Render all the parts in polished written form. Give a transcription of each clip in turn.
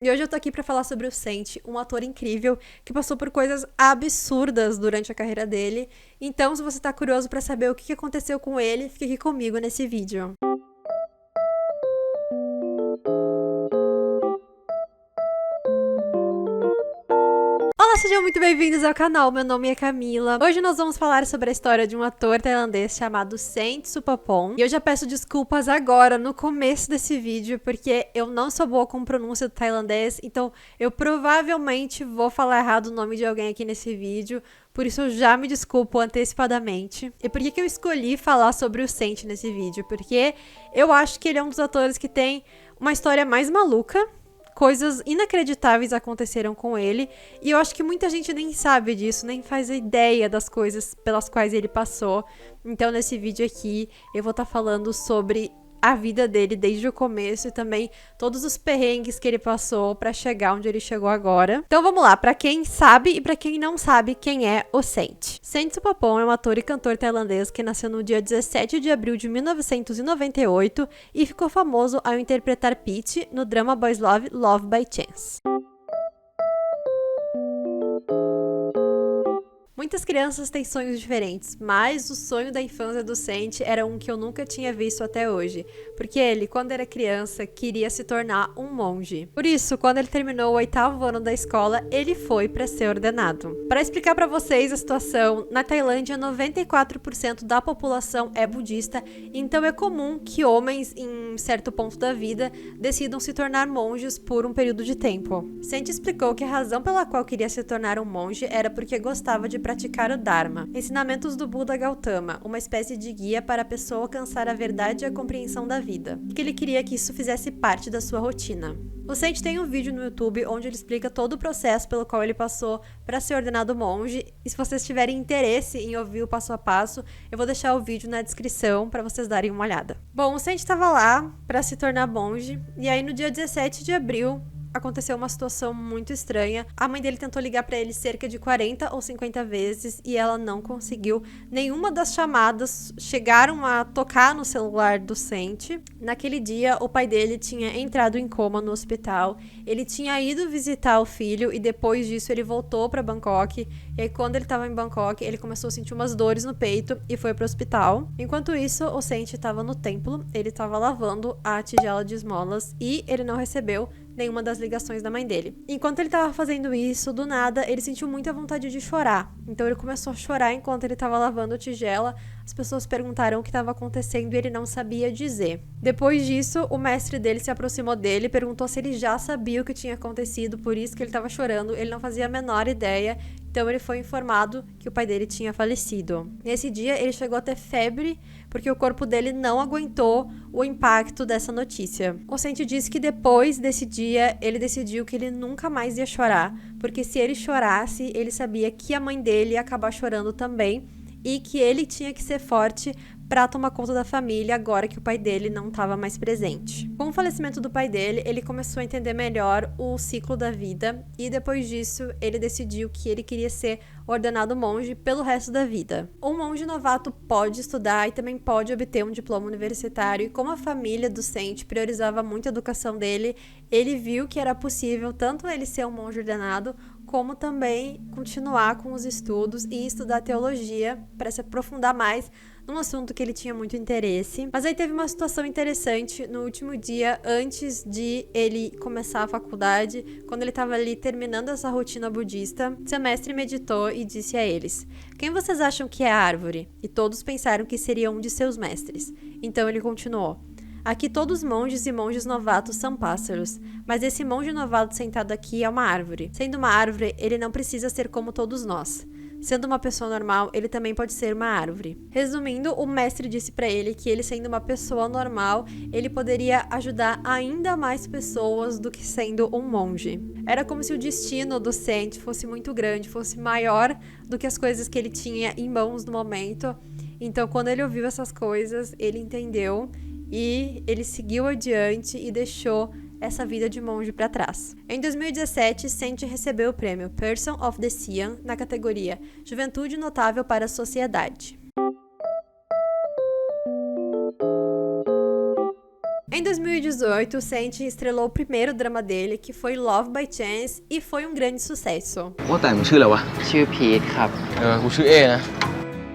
E hoje eu tô aqui pra falar sobre o Senti, um ator incrível que passou por coisas absurdas durante a carreira dele. Então, se você tá curioso pra saber o que aconteceu com ele, fique aqui comigo nesse vídeo. Olá, sejam muito bem-vindos ao canal, meu nome é Camila. Hoje nós vamos falar sobre a história de um ator tailandês chamado Senti Supapong. E eu já peço desculpas agora, no começo desse vídeo, porque eu não sou boa com pronúncia do tailandês, então eu provavelmente vou falar errado o nome de alguém aqui nesse vídeo, por isso eu já me desculpo antecipadamente. E por que eu escolhi falar sobre o Senti nesse vídeo? Porque eu acho que ele é um dos atores que tem uma história mais maluca. Coisas inacreditáveis aconteceram com ele, e eu acho que muita gente nem sabe disso, nem faz ideia das coisas pelas quais ele passou. Então, nesse vídeo aqui, eu vou estar falando sobre a vida dele desde o começo e também todos os perrengues que ele passou para chegar onde ele chegou agora. Então vamos lá, para quem sabe e para quem não sabe quem é o Senti. Senti Supapong é um ator e cantor tailandês que nasceu no dia 17 de abril de 1998 e ficou famoso ao interpretar Peach no drama Boys Love, Love by Chance. Muitas crianças têm sonhos diferentes, mas o sonho da infância do Senti era um que eu nunca tinha visto até hoje, porque ele, quando era criança, queria se tornar um monge. Por isso, quando ele terminou o 8º ano da escola, ele foi para ser ordenado. Para explicar para vocês a situação, na Tailândia, 94% da população é budista, então é comum que homens, em certo ponto da vida, decidam se tornar monges por um período de tempo. Senti explicou que a razão pela qual queria se tornar um monge era porque gostava de praticar o Dharma, ensinamentos do Buda Gautama, uma espécie de guia para a pessoa alcançar a verdade e a compreensão da vida, e que ele queria que isso fizesse parte da sua rotina. O Senti tem um vídeo no YouTube onde ele explica todo o processo pelo qual ele passou para ser ordenado monge, e se vocês tiverem interesse em ouvir o passo a passo, eu vou deixar o vídeo na descrição para vocês darem uma olhada. Bom, o Senti estava lá para se tornar monge, e aí no dia 17 de abril, aconteceu uma situação muito estranha. A mãe dele tentou ligar para ele cerca de 40 ou 50 vezes e ela não conseguiu. Nenhuma das chamadas chegaram a tocar no celular do Senti. Naquele dia, o pai dele tinha entrado em coma no hospital. Ele tinha ido visitar o filho e depois disso ele voltou para Bangkok. E aí, quando ele estava em Bangkok, ele começou a sentir umas dores no peito e foi para o hospital. Enquanto isso, o Senti estava no templo. Ele estava lavando a tigela de esmolas e ele não recebeu nenhuma das ligações da mãe dele. Enquanto ele estava fazendo isso, do nada, ele sentiu muita vontade de chorar. Então ele começou a chorar enquanto ele estava lavando a tigela. As pessoas perguntaram o que estava acontecendo e ele não sabia dizer. Depois disso, o mestre dele se aproximou dele e perguntou se ele já sabia o que tinha acontecido, por isso que ele estava chorando. Ele não fazia a menor ideia. Então ele foi informado que o pai dele tinha falecido. Nesse dia ele chegou a ter febre porque o corpo dele não aguentou o impacto dessa notícia. O Senti disse que depois desse dia ele decidiu que ele nunca mais ia chorar, porque se ele chorasse, ele sabia que a mãe dele ia acabar chorando também e que ele tinha que ser forte para tomar conta da família agora que o pai dele não estava mais presente. Com o falecimento do pai dele, ele começou a entender melhor o ciclo da vida e depois disso ele decidiu que ele queria ser ordenado monge pelo resto da vida. Um monge novato pode estudar e também pode obter um diploma universitário, e como a família do Senti priorizava muito a educação dele, ele viu que era possível tanto ele ser um monge ordenado como também continuar com os estudos e estudar teologia para se aprofundar mais num assunto que ele tinha muito interesse. Mas aí teve uma situação interessante no último dia antes de ele começar a faculdade, quando ele estava ali terminando essa rotina budista. Seu mestre meditou e disse a eles: "Quem vocês acham que é a árvore?" E todos pensaram que seria um de seus mestres. Então ele continuou: "Aqui todos monges e monges novatos são pássaros, mas esse monge novato sentado aqui é uma árvore. Sendo uma árvore, ele não precisa ser como todos nós. Sendo uma pessoa normal, ele também pode ser uma árvore." Resumindo, o mestre disse para ele que ele sendo uma pessoa normal, ele poderia ajudar ainda mais pessoas do que sendo um monge. Era como se o destino do Senti fosse muito grande, fosse maior do que as coisas que ele tinha em mãos no momento. Então, quando ele ouviu essas coisas, ele entendeu e ele seguiu adiante e deixou essa vida de monge para trás. Em 2017, Senti recebeu o prêmio Person of the Siam na categoria Juventude Notável para a Sociedade. Em 2018, o Saint estrelou o primeiro drama dele, que foi Love by Chance, e foi um grande sucesso. ว่าแต่มึงชื่ออะไรวะ ชื่อพีทครับ กูชื่อเอนะ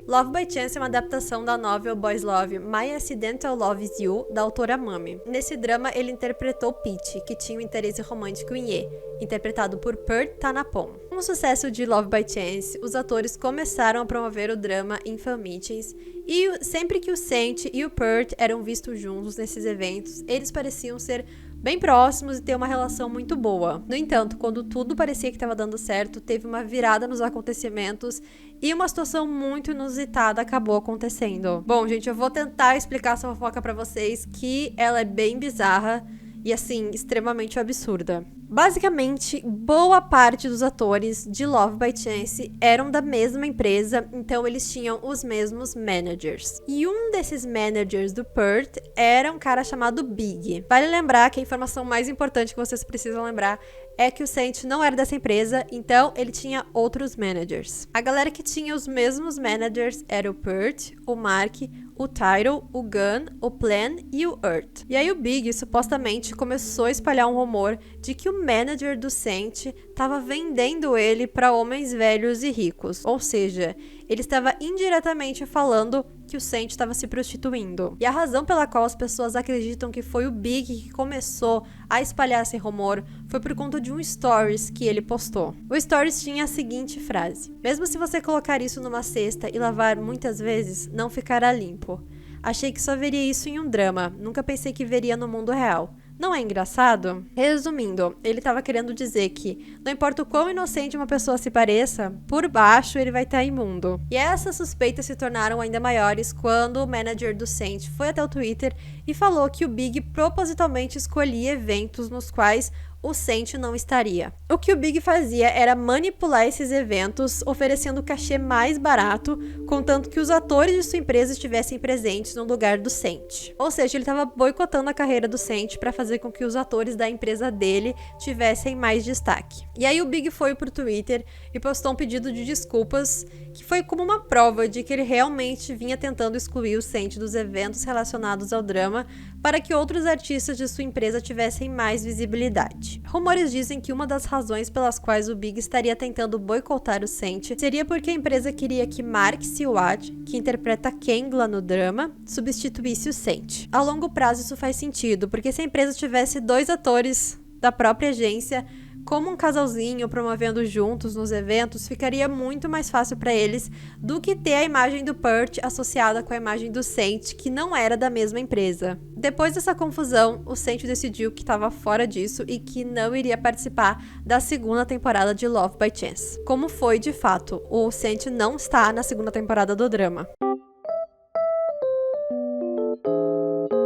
Love by Chance é uma adaptação da novel Boys Love My Accidental Love Is You, da autora Mami. Nesse drama, ele interpretou Peach, que tinha um interesse romântico em Ye, interpretado por Pearl Tanapon. Com o sucesso de Love by Chance, os atores começaram a promover o drama em fan meetings, e sempre que o Saint e o Pearl eram vistos juntos nesses eventos, eles pareciam ser bem próximos e ter uma relação muito boa. No entanto, quando tudo parecia que estava dando certo, teve uma virada nos acontecimentos e uma situação muito inusitada acabou acontecendo. Bom, gente, eu vou tentar explicar essa fofoca pra vocês, que ela é bem bizarra e, assim, extremamente absurda. Basicamente, boa parte dos atores de Love by Chance eram da mesma empresa, então eles tinham os mesmos managers. E um desses managers do Perth era um cara chamado Big. Vale lembrar que a informação mais importante que vocês precisam lembrar é que o Saint não era dessa empresa, então ele tinha outros managers. A galera que tinha os mesmos managers era o Perth, o Mark, o Tyrell, o Gunn, o Plan e o Earth. E aí o Big supostamente começou a espalhar um rumor de que o manager do Saint estava vendendo ele para homens velhos e ricos, ou seja, ele estava indiretamente falando que o Saint estava se prostituindo. E a razão pela qual as pessoas acreditam que foi o Big que começou a espalhar esse rumor foi por conta de um stories que ele postou. O stories tinha a seguinte frase: mesmo se você colocar isso numa cesta e lavar muitas vezes, não ficará limpo. Achei que só veria isso em um drama, nunca pensei que veria no mundo real. Não é engraçado? Resumindo, ele estava querendo dizer que, não importa o quão inocente uma pessoa se pareça, por baixo ele vai estar imundo. E essas suspeitas se tornaram ainda maiores quando o manager do Saint foi até o Twitter e falou que o Big propositalmente escolhia eventos nos quais o Saint não estaria. O que o Big fazia era manipular esses eventos, oferecendo o cachê mais barato, contanto que os atores de sua empresa estivessem presentes no lugar do Saint. Ou seja, ele estava boicotando a carreira do Saint para fazer com que os atores da empresa dele tivessem mais destaque. E aí o Big foi pro Twitter e postou um pedido de desculpas, que foi como uma prova de que ele realmente vinha tentando excluir o Saint dos eventos relacionados ao drama para que outros artistas de sua empresa tivessem mais visibilidade. Rumores dizem que uma das razões pelas quais o Big estaria tentando boicotar o Saint seria porque a empresa queria que Mark Siwat, que interpreta Kangla no drama, substituísse o Saint. A longo prazo isso faz sentido, porque se a empresa tivesse dois atores da própria agência como um casalzinho promovendo juntos nos eventos, ficaria muito mais fácil para eles do que ter a imagem do Perth associada com a imagem do Saint, que não era da mesma empresa. Depois dessa confusão, o Saint decidiu que estava fora disso e que não iria participar da segunda temporada de Love by Chance. Como foi de fato, o Saint não está na segunda temporada do drama.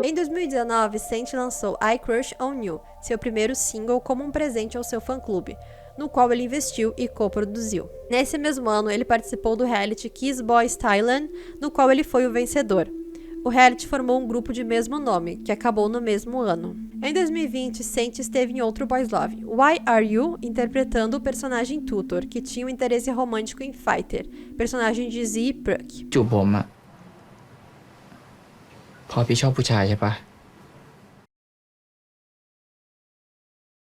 Em 2019, Saint lançou I Crush On You, seu primeiro single como um presente ao seu fã-clube, no qual ele investiu e co-produziu. Nesse mesmo ano, ele participou do reality Kiss Boys Thailand, no qual ele foi o vencedor. O reality formou um grupo de mesmo nome, que acabou no mesmo ano. Em 2020, Saint esteve em outro Boys Love, Why Are You?, interpretando o personagem Tutor, que tinha um interesse romântico em Fighter, personagem de Z Pruck. จูบผมอะพอพี่ชอบผู้ชายใช่ปะ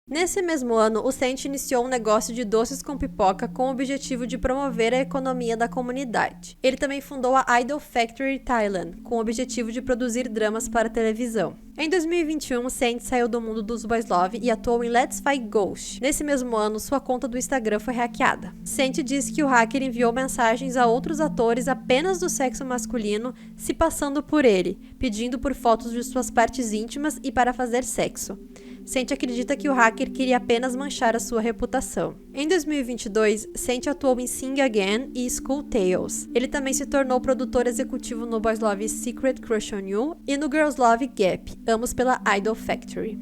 Nesse mesmo ano, o Saint iniciou um negócio de doces com pipoca com o objetivo de promover a economia da comunidade. Ele também fundou a Idol Factory Thailand, com o objetivo de produzir dramas para televisão. Em 2021, Saint saiu do mundo dos Boys Love e atuou em Let's Fight Ghost. Nesse mesmo ano, sua conta do Instagram foi hackeada. Saint disse que o hacker enviou mensagens a outros atores apenas do sexo masculino, se passando por ele, pedindo por fotos de suas partes íntimas e para fazer sexo. Saint acredita que o hacker queria apenas manchar a sua reputação. Em 2022, Saint atuou em Sing Again e School Tales. Ele também se tornou produtor executivo no Boys Love Secret Crush On You e no Girls Love Gap, ambos pela Idol Factory.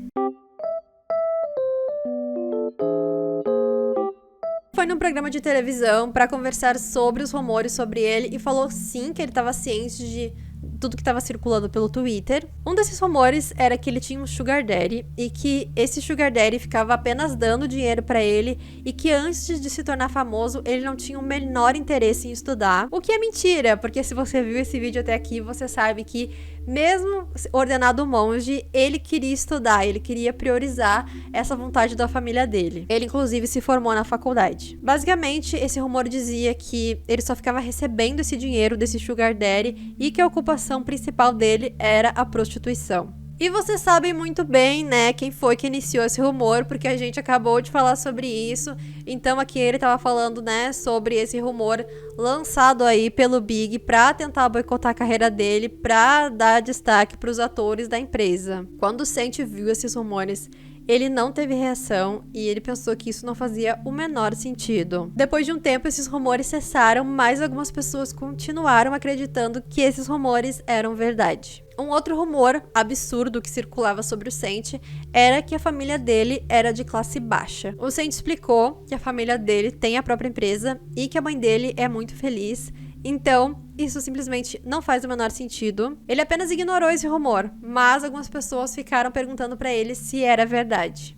Foi num programa de televisão para conversar sobre os rumores sobre ele e falou sim que ele estava ciente de tudo que estava circulando pelo Twitter. Um desses rumores era que ele tinha um sugar daddy e que esse sugar daddy ficava apenas dando dinheiro para ele e que antes de se tornar famoso ele não tinha o menor interesse em estudar, o que é mentira, porque se você viu esse vídeo até aqui, você sabe que Mesmo ordenado monge, ele queria estudar, ele queria priorizar essa vontade da família dele. Ele, inclusive, se formou na faculdade. Basicamente, esse rumor dizia que ele só ficava recebendo esse dinheiro desse sugar daddy e que a ocupação principal dele era a prostituição. E vocês sabem muito bem, né, quem foi que iniciou esse rumor, porque a gente acabou de falar sobre isso. Então aqui ele tava falando, né, sobre esse rumor lançado aí pelo Big pra tentar boicotar a carreira dele, pra dar destaque pros atores da empresa. Quando o Saint viu esses rumores, ele não teve reação e ele pensou que isso não fazia o menor sentido. Depois de um tempo, esses rumores cessaram, mas algumas pessoas continuaram acreditando que esses rumores eram verdade. Um outro rumor absurdo que circulava sobre o Saint era que a família dele era de classe baixa. O Saint explicou que a família dele tem a própria empresa e que a mãe dele é muito feliz. Então, isso simplesmente não faz o menor sentido. Ele apenas ignorou esse rumor, mas algumas pessoas ficaram perguntando pra ele se era verdade.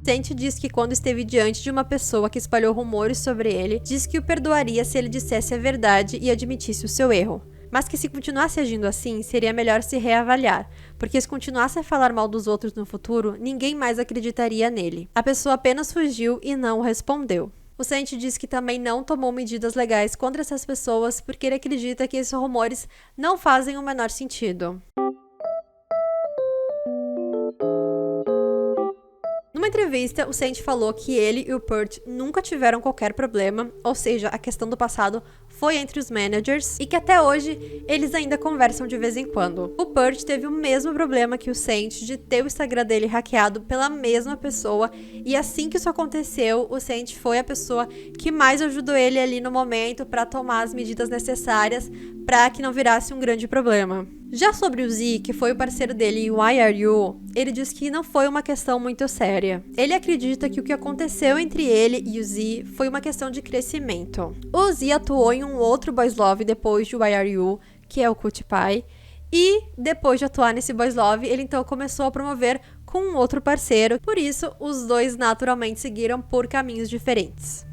Saint diz que quando esteve diante de uma pessoa que espalhou rumores sobre ele, disse que o perdoaria se ele dissesse a verdade e admitisse o seu erro. Mas que se continuasse agindo assim, seria melhor se reavaliar, porque se continuasse a falar mal dos outros no futuro, ninguém mais acreditaria nele. A pessoa apenas fugiu e não respondeu. O Saint diz que também não tomou medidas legais contra essas pessoas porque ele acredita que esses rumores não fazem o menor sentido. Numa entrevista, o Saint falou que ele e o Peart nunca tiveram qualquer problema, ou seja, a questão do passado foi entre os managers, e que até hoje eles ainda conversam de vez em quando. O Peart teve o mesmo problema que o Saint de ter o Instagram dele hackeado pela mesma pessoa, e assim que isso aconteceu, o Saint foi a pessoa que mais ajudou ele ali no momento para tomar as medidas necessárias para que não virasse um grande problema. Já sobre o Z, que foi o parceiro dele em Why Are You, ele diz que não foi uma questão muito séria. Ele acredita que o que aconteceu entre ele e o Z foi uma questão de crescimento. O Z atuou em um outro Boys Love depois de Why Are You, que é o Cutie Pie, e depois de atuar nesse Boys Love, ele então começou a promover com um outro parceiro, por isso os dois naturalmente seguiram por caminhos diferentes.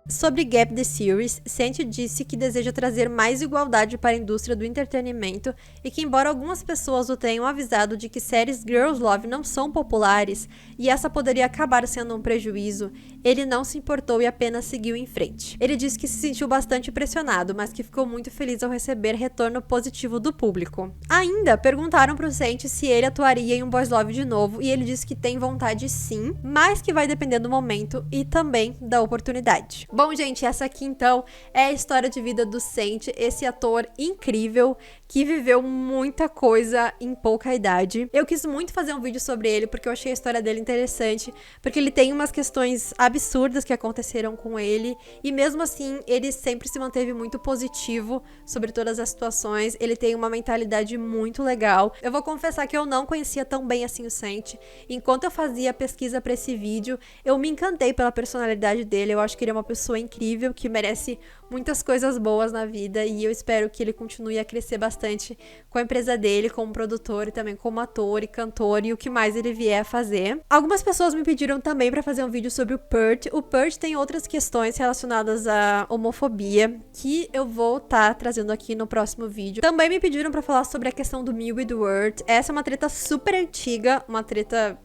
Sobre Gap The Series, Saint disse que deseja trazer mais igualdade para a indústria do entretenimento e que, embora algumas pessoas o tenham avisado de que séries Girls Love não são populares e essa poderia acabar sendo um prejuízo, ele não se importou e apenas seguiu em frente. Ele disse que se sentiu bastante pressionado, mas que ficou muito feliz ao receber retorno positivo do público. Ainda perguntaram pro Saint se ele atuaria em um Boys Love de novo e ele disse que tem vontade sim, mas que vai depender do momento e também da oportunidade. Bom, gente, essa aqui então é a história de vida do Saint, esse ator incrível que viveu muita coisa em pouca idade. Eu quis muito fazer um vídeo sobre ele porque eu achei a história dele interessante, porque ele tem umas questões absurdas que aconteceram com ele e mesmo assim ele sempre se manteve muito positivo sobre todas as situações. Ele tem uma mentalidade muito legal. Eu vou confessar que eu não conhecia tão bem assim o Saint. Enquanto eu fazia a pesquisa para esse vídeo, eu me encantei pela personalidade dele. Eu acho que ele é uma pessoa incrível, que merece muitas coisas boas na vida e eu espero que ele continue a crescer bastante com a empresa dele, como produtor e também como ator e cantor e o que mais ele vier a fazer. Algumas pessoas me pediram também para fazer um vídeo sobre o Peart. O Peart tem outras questões relacionadas à homofobia que eu vou estar trazendo aqui no próximo vídeo. Também me pediram para falar sobre a questão do Mew e do Word. Essa é uma treta super antiga, uma treta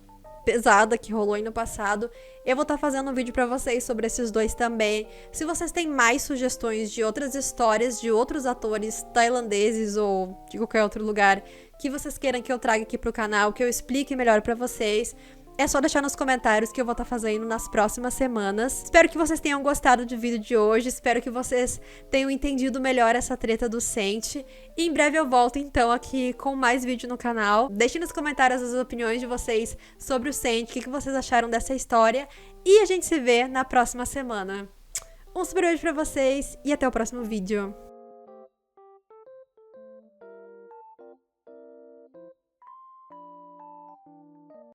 pesada que rolou aí no passado. Eu vou estar fazendo um vídeo pra vocês sobre esses dois também. Se vocês têm mais sugestões de outras histórias de outros atores tailandeses ou de qualquer outro lugar que vocês queiram que eu traga aqui pro canal, que eu explique melhor pra vocês, é só deixar nos comentários que eu vou estar fazendo nas próximas semanas. Espero que vocês tenham gostado do vídeo de hoje. Espero que vocês tenham entendido melhor essa treta do Saint. E em breve eu volto então aqui com mais vídeo no canal. Deixem nos comentários as opiniões de vocês sobre o Saint, o que vocês acharam dessa história. E a gente se vê na próxima semana. Um super beijo pra vocês e até o próximo vídeo.